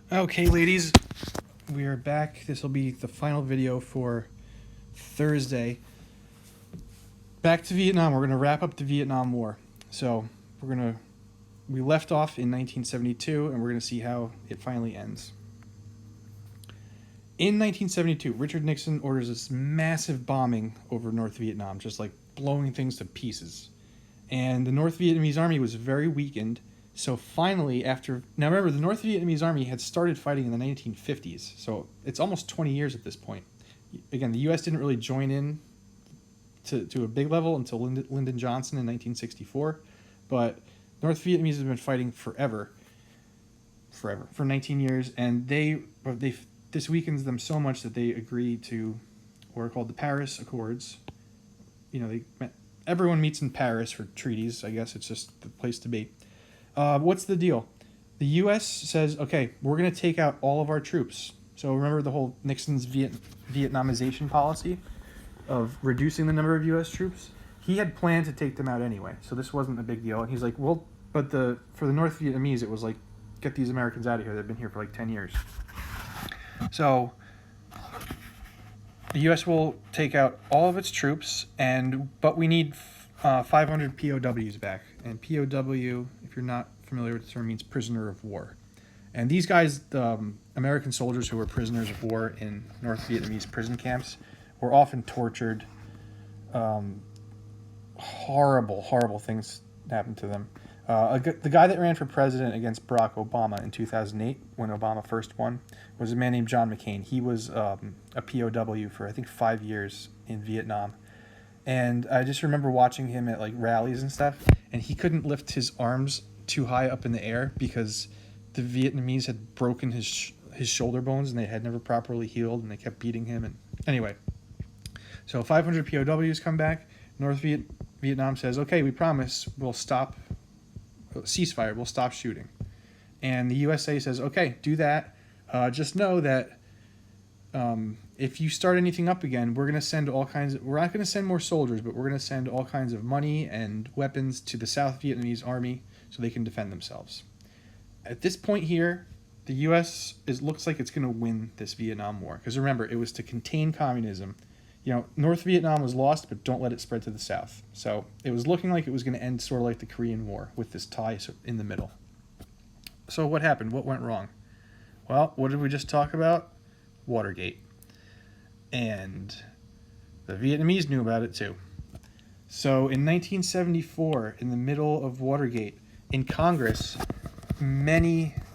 Okay, ladies, we are back. This will be the final video for Thursday. Back to Vietnam. We're going to wrap up the Vietnam War. So we left off in 1972, and we're going to see how it finally ends. In 1972, Richard Nixon orders this massive bombing over North Vietnam, just like blowing things to pieces. And the North Vietnamese army was very weakened. So finally, now remember, the North Vietnamese army had started fighting in the 1950s, so it's almost 20 years at this point. Again, the U.S. didn't really join in to a big level until Lyndon Johnson in 1964, but North Vietnamese have been fighting forever, for 19 years, and this weakens them so much that they agree to what are called the Paris Accords. Everyone meets in Paris for treaties. I guess it's just the place to be. What's the deal? The U.S. says, okay, we're going to take out all of our troops. So remember the whole Nixon's Vietnamization policy of reducing the number of U.S. troops? He had planned to take them out anyway, so this wasn't a big deal. And he's like, well, but for the North Vietnamese, it was like, get these Americans out of here. They've been here for like 10 years. So the U.S. will take out all of its troops, but we need 500 POWs back. And POW, if you're not familiar with the term, means prisoner of war. And these guys, the American soldiers who were prisoners of war in North Vietnamese prison camps, were often tortured. Horrible, horrible things happened to them. The guy that ran for president against Barack Obama in 2008, when Obama first won, was a man named John McCain. He was a POW for, I think, 5 years in Vietnam. And I just remember watching him at like rallies and stuff, and he couldn't lift his arms too high up in the air because the Vietnamese had broken his shoulder bones and they had never properly healed, and they kept beating him. And anyway, so 500 POWs come back. Vietnam says, okay, we promise we'll stop ceasefire, we'll stop shooting. And the USA says, okay, do that. Just know that if you start anything up again, we're not going to send more soldiers, but we're going to send all kinds of money and weapons to the South Vietnamese army so they can defend themselves. At this point here, the U.S. looks like it's going to win this Vietnam War. Because remember, it was to contain communism. North Vietnam was lost, but don't let it spread to the South. So it was looking like it was going to end sort of like the Korean War with this tie in the middle. So what happened? What went wrong? Well, what did we just talk about? Watergate. And the Vietnamese knew about it too. So in 1974, in the middle of Watergate, in Congress, a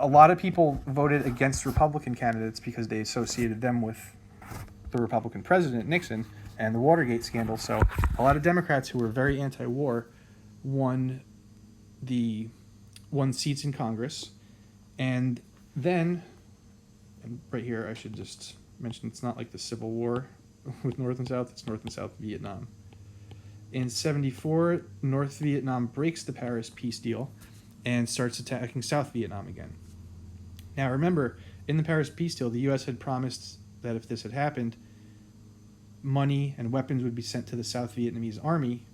lot of people voted against Republican candidates because they associated them with the Republican president, Nixon, and the Watergate scandal. So a lot of Democrats who were very anti-war won seats in Congress. And then, and right here I should just mention, it's not like the Civil War with North and South, it's North and South Vietnam. In 1974, North Vietnam breaks the Paris peace deal and starts attacking South Vietnam again. Now remember, in the Paris peace deal, the U.S. had promised that if this had happened, money and weapons would be sent to the South Vietnamese army.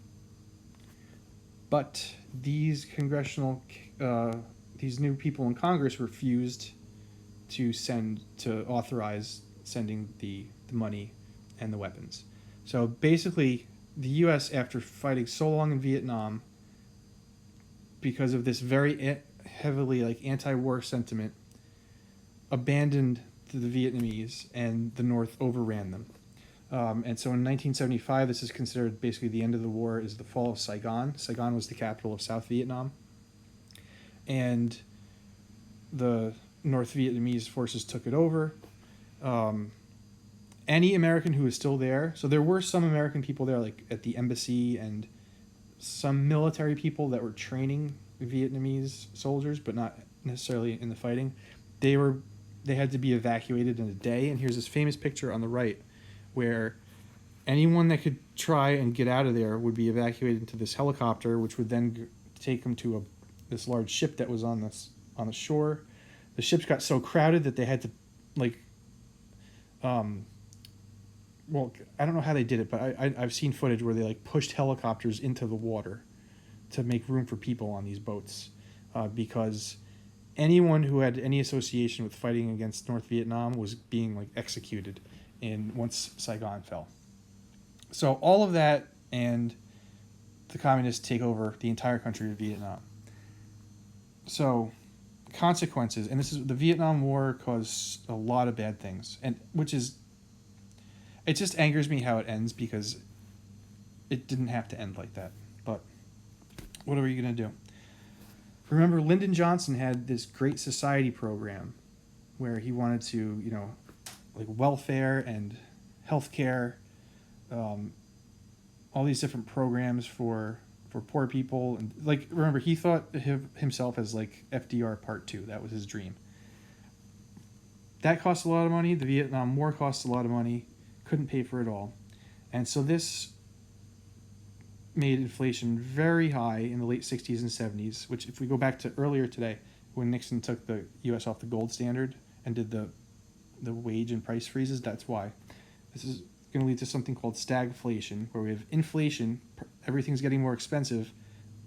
But these new people in Congress refused to authorize sending the money and the weapons. So basically, the U.S., after fighting so long in Vietnam, because of this very heavily anti-war sentiment, abandoned the Vietnamese, and the North overran them. And so in 1975, this is considered basically the end of the war, is the fall of Saigon. Saigon was the capital of South Vietnam. And the North Vietnamese forces took it over. Any American who was still there, so there were some American people there, like at the embassy, and some military people that were training Vietnamese soldiers, but not necessarily in the fighting. They had to be evacuated in a day. And here's this famous picture on the right where anyone that could try and get out of there would be evacuated into this helicopter, which would then take them to this large ship that was on the shore. The ships got so crowded that they had to well, I don't know how they did it, but I've seen footage where they pushed helicopters into the water to make room for people on these boats, because anyone who had any association with fighting against North Vietnam was being like executed once Saigon fell. So all of that, and the communists take over the entire country of Vietnam. So consequences, and this is the Vietnam War caused a lot of bad things, and it just angers me how it ends, because it didn't have to end like that. But what are you gonna do? Remember, Lyndon Johnson had this Great Society program where he wanted to, like welfare and healthcare, all these different programs for poor people. And like, remember, he thought himself as like FDR Part 2. That was his dream. That cost a lot of money. The Vietnam War cost a lot of money. Couldn't pay for it all. And so this made inflation very high in the late 60s and 70s, which if we go back to earlier today, when Nixon took the U.S. off the gold standard and did the wage and price freezes, that's why. This is going to lead to something called stagflation, where we have inflation, everything's getting more expensive,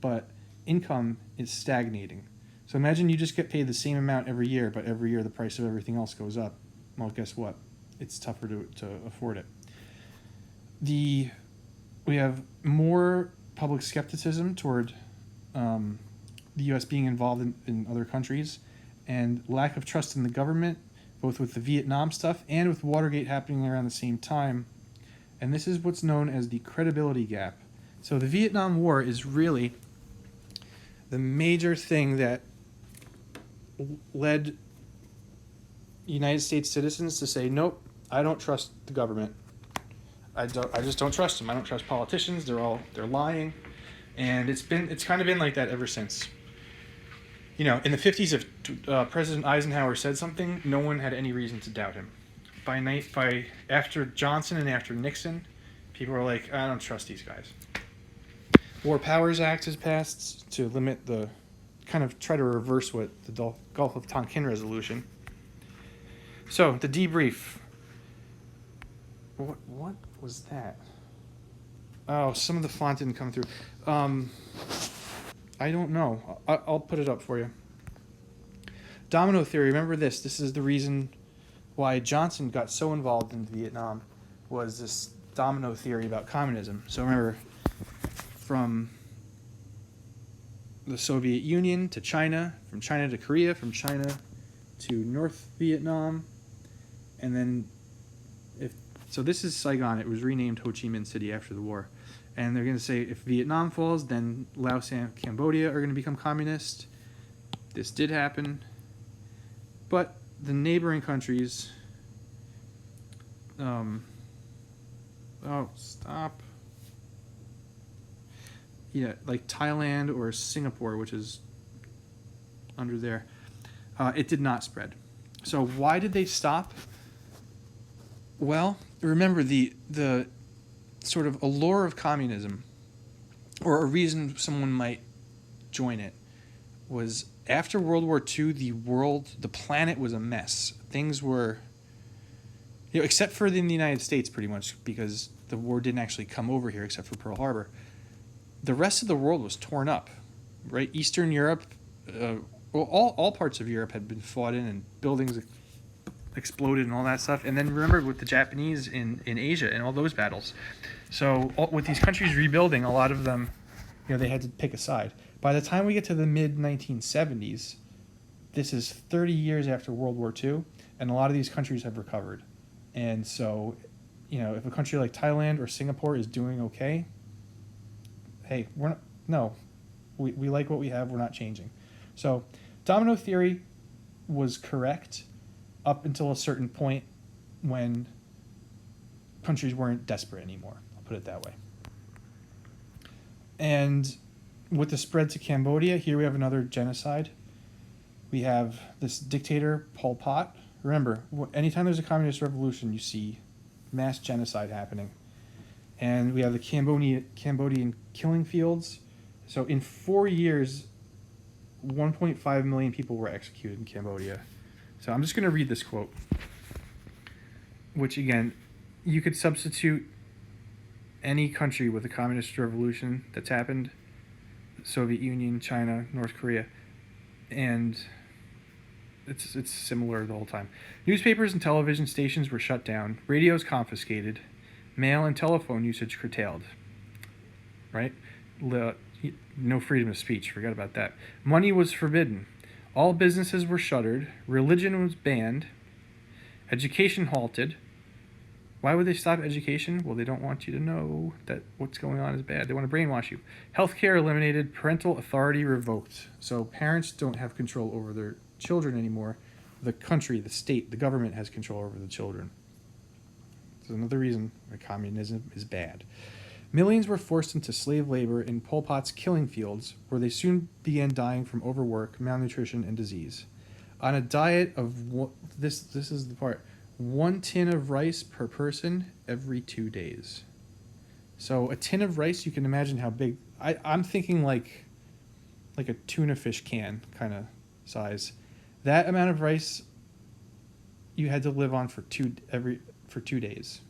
but income is stagnating. So imagine you just get paid the same amount every year, but every year the price of everything else goes up. Well, guess what? It's tougher to afford it. We have more public skepticism toward the U.S. being involved in other countries, and lack of trust in the government, both with the Vietnam stuff and with Watergate happening around the same time. And this is what's known as the credibility gap. So the Vietnam War is really the major thing that led United States citizens to say, nope, I don't trust the government. I just don't trust them. I don't trust politicians. They're lying, and it's kind of been like that ever since. In the 50s, if President Eisenhower said something, no one had any reason to doubt him. By after Johnson and after Nixon, people were like, I don't trust these guys. War Powers Act is passed to limit kind of try to reverse what the Gulf of Tonkin resolution. So the debrief. What was that? Oh, some of the font didn't come through. I don't know. I'll put it up for you. Domino theory. Remember this. This is the reason why Johnson got so involved in Vietnam, was this domino theory about communism. So remember, from the Soviet Union to China, from China to Korea, from China to North Vietnam, and then so this is Saigon. It was renamed Ho Chi Minh City after the war. And they're going to say if Vietnam falls, then Laos and Cambodia are going to become communist. This did happen. But the neighboring countries... stop. Yeah, like Thailand or Singapore, which is under there. It did not spread. So why did they stop? Well, remember the sort of allure of communism, or a reason someone might join it, was after World War II, the planet was a mess. Things were, except for in the United States pretty much, because the war didn't actually come over here except for Pearl Harbor. The rest of the world was torn up, right? Eastern Europe, all parts of Europe had been fought in, and buildings exploded and all that stuff. And then remember with the Japanese in Asia and all those battles. So with these countries rebuilding, a lot of them, they had to pick a side. By the time we get to the mid-1970s, this is 30 years after World War II, and a lot of these countries have recovered. And so, if a country like Thailand or Singapore is doing okay, hey, we like what we have, we're not changing. So domino theory was correct up until a certain point when countries weren't desperate anymore. I'll put it that way. And with the spread to Cambodia, here we have another genocide. We have this dictator, Pol Pot. Remember, anytime there's a communist revolution, you see mass genocide happening. And we have the Cambodian killing fields. So in 4 years, 1.5 million people were executed in Cambodia. So I'm just going to read this quote, which again, you could substitute any country with a communist revolution that's happened, Soviet Union, China, North Korea, and it's similar the whole time. Newspapers and television stations were shut down, radios confiscated, mail and telephone usage curtailed. Right? No freedom of speech. Forget about that. Money was forbidden. All businesses were shuttered. Religion was banned. Education halted. Why would they stop education? Well, they don't want you to know that what's going on is bad. They want to brainwash you. Healthcare eliminated. Parental authority revoked. So parents don't have control over their children anymore. The country, the state, the government has control over the children. So another reason that communism is bad. Millions were forced into slave labor in Pol Pot's killing fields, where they soon began dying from overwork, malnutrition, and disease. On a diet of this is the part, 1 tin of rice per person every 2 days. So a tin of rice, you can imagine how big. I'm thinking like a tuna fish can kind of size. That amount of rice you had to live on for 2 days.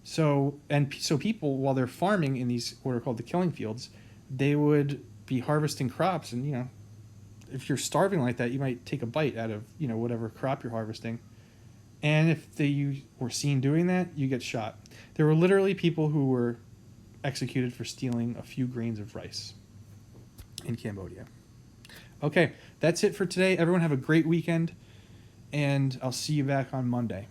So people, while they're farming in these what are called the killing fields, they would be harvesting crops, and if you're starving like that, you might take a bite out of whatever crop you're harvesting, and if you were seen doing that, you get shot. There were literally people who were executed for stealing a few grains of rice in Cambodia. Okay, that's it for today. Everyone have a great weekend, and I'll see you back on Monday.